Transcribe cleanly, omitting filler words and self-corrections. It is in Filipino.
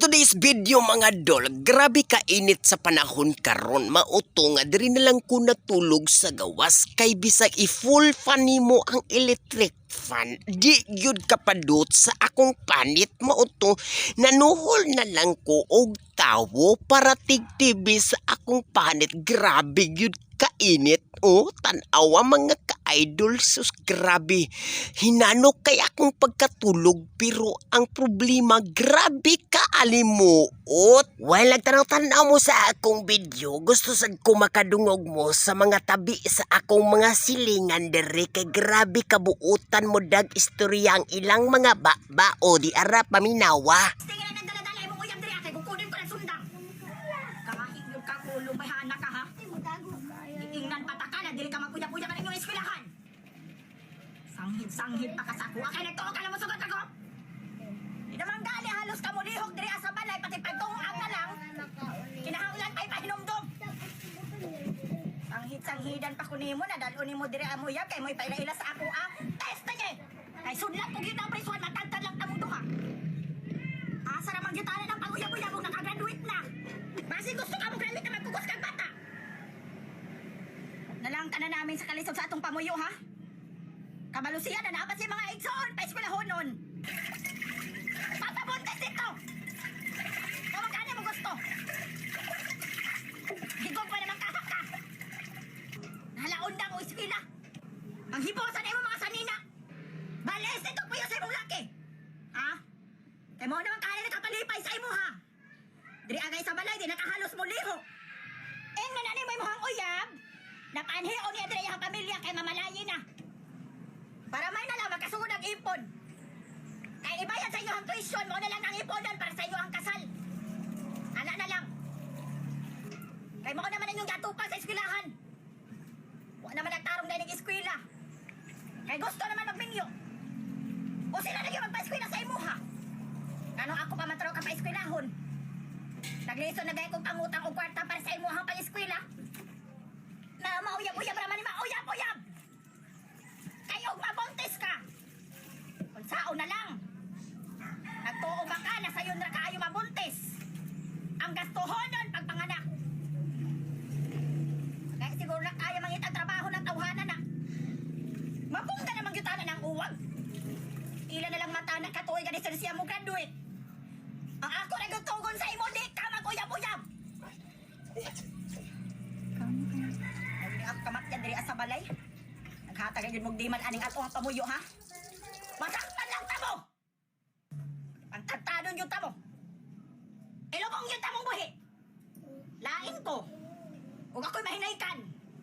today's video mga dol, grabe ka init sa panahon karon. Mauto nga diri na lang ko natulog sa gawas kay bisag i-full fan nimo ang electric fan. Di gyud kapadot sa akong panit. Mauto nanuhol na lang ko og tawo para tigtibi sa akong panit. Grabe gyud kainit. Oh, tanawa mga ka-idol, sus grabe. Hinanok kay akong pagkatulog pero ang problema grabe ka alimuot. Well, nagtanaw-tanaw mo sa akong video, gusto sad ko makadungog mo sa mga tabi sa akong mga silingan dere kay grabe kabuutan mo dag istorya ang ilang mga bao di ara paminawa. Sige na nagdala-dala mo uyab diri kay kukunin ko ng sundang. Kahit yung kakulong may hana ka ha. Ingnan patakala dili ka magpuya-puya ka inyong eskwelahan. Sanghid pa ka sa kuha kay nagtuo ka na mo sugot ako. Di naman gali halos ka mo lihok diri sa balay pati pagtuang na lang. Kinahanglan pa'y pahinumdum. Sanghid-sanghidan pa ko nimo na dalon nimo diri amuyab kay mo'y paila-ila sa ako ah. Test na kay. Kay sudlat ko gyud ang prisuan matagtad lang tamo duha. Asa ra man gyud tanan ang pag-uyab-uyab ug nakagraduate na. Basi gusto ka mo graduate na magpugos kag bata. Nalang tanan namin sa kalisod sa atong pamuyo ha. Kabalusiyan na napat si mga igsoon pa eskwelahonon. Patabuntes dito. Kung magkano mo gusto. Higog pa naman kahak ka. Nalaundang o eskwela. Ang hiposan ay mo mga sanina. Balis dito po yung sa imong laki. Ha? Kaya mo naman kaya nakapalipay sa imo ha. Diri agay sa balay di nakahalos mo liho. Nga na ni mo imong uyab. Napanhiyo niya diri ang pamilya kay mamalayi na. Para may na lang magkasugod ang ipon. Kay ibayad sa inyo ang tuition mo na lang ang iponan para sa inyo ang kasal. Ana na lang. Kay mo naman inyong gatupang sa eskwelahan. Wa naman nagtarong na ng eskwela. Kay gusto naman magminyo. O sila na yung magpa-eskwela sa imo ha. Kanong ako pa mataro ka pa-eskwelahon. Nagliso na gaya kong pangutang o kwarta para sa imo hang pang-eskwela. Na mauyab-uyab raman ni mauyab-uyab. Kayo mabuntis ka. Kung sao na lang. Nagtuo ba ka na sayon na kaayo mabuntis. Ang gastuhonon pagpanganak. Kaya siguro na kaya mangita trabaho ng tawhanan na. Mapungga naman yung tanan ng uwag. Ila na lang mata na katuoy ka ni siya mo graduate. Ang ako nagtutugon sa imo di ka mag-uyab-uyab. Ay, ako kamatyan diri sa balay. Naghatagan yun mong di man aning ato ang pamuyo ha. Masaktan lang tamo. Ang tatadon yung tamo. Ilubong yung tamong buhi. Lain ko. Kung ako'y mahinaykan.